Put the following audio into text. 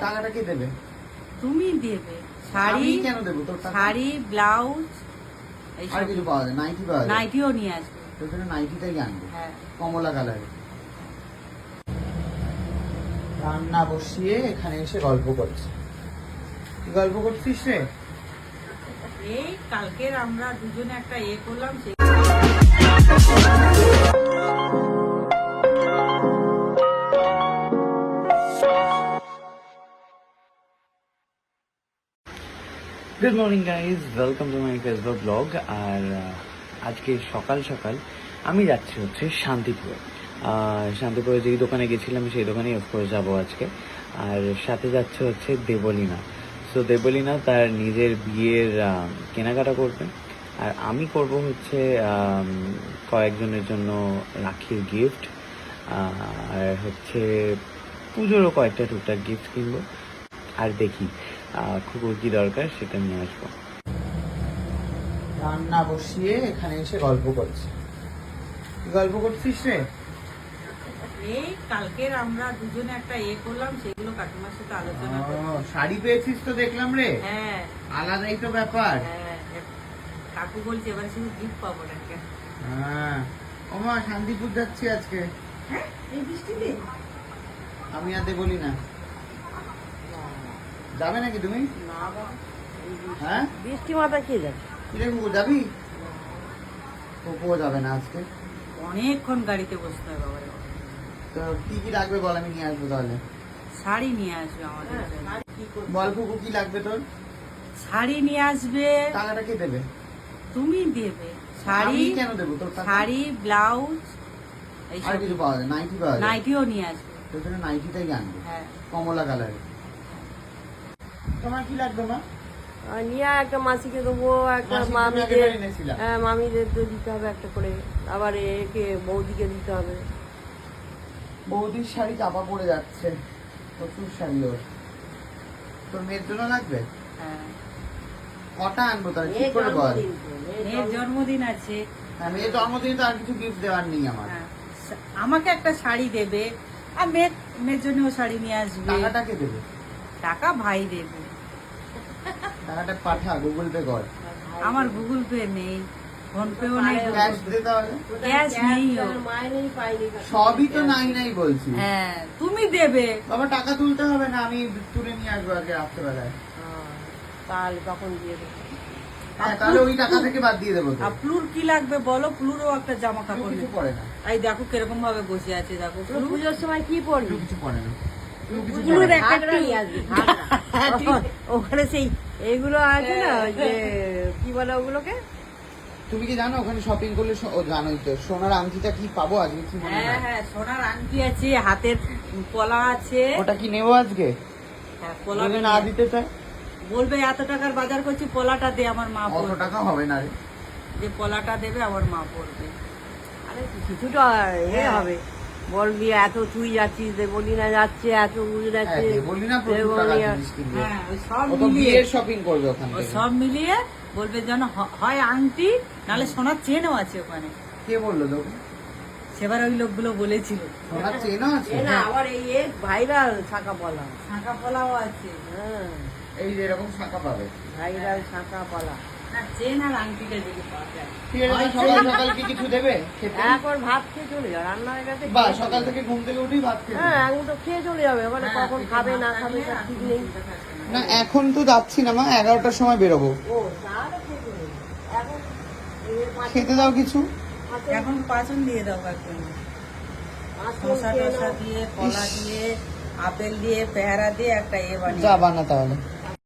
টাকাটা কে দেবে? তুমি দেবে। শাড়ি আমি কেন দেবো তোর টাকা? শাড়ি, ব্লাউজ, আর কিছু পাওয়া যায়? নাইটি পাওয়া যায়? নাইটিও নিয়ে আসবে। তোর জন্য নাইটিটাই আনবো, হ্যাঁ। কমলা কালারের। রান্না বসিয়ে এখানে এসে গল্প করছি। কি গল্প করছিস রে? এই কালকের আমরা দুজনে একটা করলাম সেই good morning guys, welcome to my Facebook blog. আর আজকে সকাল সকাল আমি যাচ্ছি হচ্ছে শান্তিপুরে। শান্তিপুরে যেই দোকানে গেছিলাম সেই দোকানেই অফকোর্স যাবো আজকে। আর সাথে যাচ্ছে হচ্ছে দেবলীনা। সো দেবলীনা তার নিজের বিয়ের কেনাকাটা করবে, আর আমি করব হচ্ছে কয়েকজনের জন্য রাখির গিফট, আর হচ্ছে পুজোরও কয়েকটা টুকটাক গিফট কিনবো। আর দেখি খুব কি দরকার সেটা নিয়ে আসবো। রান্না বসিয়ে এখানে এসে গল্প করছি। কি গল্প করছিস রে? এই কালকের আমরা দুজনে একটা করলাম সেগুলো কাকিমার সাথে আলোচনা করলাম। শাড়ি পেয়েছিস তো দেখলাম রে। হ্যাঁ আলাদাই তো ব্যাপার। হ্যাঁ, কাকু বলছে এবার শুধু গিফট পাবো নাকি। ওমা শান্তিপুর যাচ্ছি আজকে। হ্যাঁ, এই বৃষ্টিতে আমি আর বলি না। যাবে নাকি তুমি? না বাবা, হ্যাঁ, বৃষ্টি মাথা খেয়ে যাবে। কি রে কুকু, যাবি? কুকুও যাবে না আজকে। অনেকক্ষণ গাড়িতে বসতে হয় বাবা। তো কি কি লাগবে বল, আমি নিয়ে আসবো তাহলে। শাড়ি নিয়ে আসবে আমাদের জন্য। বল কুকু, কি লাগবে তোর? শাড়ি নিয়ে আসবে। টাকাটা কে দেবে? তুমি দেবে। শাড়ি আমি কেন দেবো তোর টাকা? শাড়ি, ব্লাউজ, আর কিছু পাওয়া যায়? নাইটি পাওয়া যায়? নাইটিও নিয়ে আসবে। তোর জন্য নাইটিটাই আনবো, হ্যাঁ। কমলা কালারের। তোমার কি লাগবে মা? নিয়ে একটা মাসিকে দেবো, একটা মাসি তুমি মামিদের। আগেরবার এনেছিলা। হ্যাঁ, মামিদের তো দিতে হবে একটা করে, আবার একে বৌদিকে দিতে হবে। বৌদির শাড়ি চাপা পড়ে যাচ্ছে, প্রচুর শাড়ি ওর। তোর মেয়ের জন্য লাগবে? হ্যাঁ, কটা আনবো তাহলে ঠিক করে বল। মেয়ের জন্মদিন আছে। হ্যাঁ, মেয়ের জন্মদিনে তো আর কিছু গিফট দেওয়ার নেই আমার। হ্যাঁ, আমাকে একটা শাড়ি দেবে, আর মেয়ের জন্য শাড়ি নিয়ে আসবে। টাকাটা কে দেবে? টাকা ভাই দেবে। টাকাটা পাঠা, গুগল পে কর। আমার গুগল পে নেই, ফোন পেও নেই, ক্যাশ দে তাহলে। ক্যাশ নেই। মাইনেই পাইনি। সবই তো নাই নাই বলছি। হ্যাঁ, তুমি দেবে। বাবা টাকা তুলতে হবে না, আমি তুলে নিয়ে আসবো আজকে রাত্রেবেলায়। তাহলে তখন দিয়ে দেবো। হ্যাঁ, তাহলে ওই টাকা থেকে বাদ দিয়ে দেবো তো। আর প্লুর কি লাগবে বলো? প্লুরও একটা জামা কেউ কাপড় কিছু নেই। পড়ে না, এই দেখো কিরকম ভাবে বসে আছে, দেখো তো পুজোর সময় কি পড়বি? কেউ কিছু পড়ে না, কেউ কিছু প্লুর পড়ে না। একটা ঘাগরা নিয়ে আসবি, ঘাগরা। ওখানে সেই এইগুলো আছে না, ওই যে কি বলে ওগুলোকে? তুমি কি জানো ওখানে শপিং করলে ও জানোই তো, সোনার আংটিটা কি পাবো আজকে? কি মনে হ্যাঁ হয়? হ্যাঁ, সোনার আংটি আছে, হাতের পলা আছে। ওটা কি নেবো আজকে? হ্যাঁ, পলা যদি না দিতে চায়? বলবে এত টাকার বাজার করছি, পলাটা দে, আমার মা অত পরবে। টাকা হবে না রে। যে পলাটা দেবে আমার মা পরবে। আরে কিছুটা হ্যাঁ। হবে, বলবি এত তুই যাচ্ছিস, দেবলীনা যাচ্ছে, এত বুঝে যাচ্ছে। হ্যাঁ, বলি না প্রচুর টাকা জিনিস কিনবে। হ্যাঁ, ওই সব ও তো মিলিয়ে বিয়ের শপিং করবে ওখান ও থেকে। সব মিলিয়ে বলবে যেন হয় আংটি, নাহলে সোনার চেনও আছে ওখানে। কে বললো তোকে? সেবার ওই লোকগুলো বলেছিল সোনার চেনও আছে? না, আবার এই ভাইরাল শাঁখা পলা। শাঁখা পলাও আছে। হ্যাঁ, এই যে এরকম শাঁখা পাবে। ভাইরাল শাঁখা পলা। না, চেন আর আংটিটা যদি পাওয়া যায়। ঠিক আছে, তো সকাল সকাল কি কিছু দেবে খেতে? এখন ভাত খেয়ে চলে যাও, রান্না হয়ে গেছে। বা খেয়ে চলে সকাল যাও। থেকে ঘুম থেকে উঠেই ভাত খেতে? হ্যাঁ, এখন তো খেয়ে চলে যাবে, মানে হ্যাঁ, কখন পেটে খাবে ভাত না থাকলে খাবে তার আর ঠিক কোনো নেই। চিন্তা থাকবে না। না, এখন তো যাচ্ছি না মা, 11টার সময় বেরোবো। ও তাহলে খেয়ে চলে যাও। এখন খেতে দাও কিছু। এখন পাচন দিয়ে দাও একদম, শসা টসা দিয়ে, কলা দিয়ে, আপেল দিয়ে, পেয়ারা দিয়ে একটা বানিয়ে যা বানা তাহলে।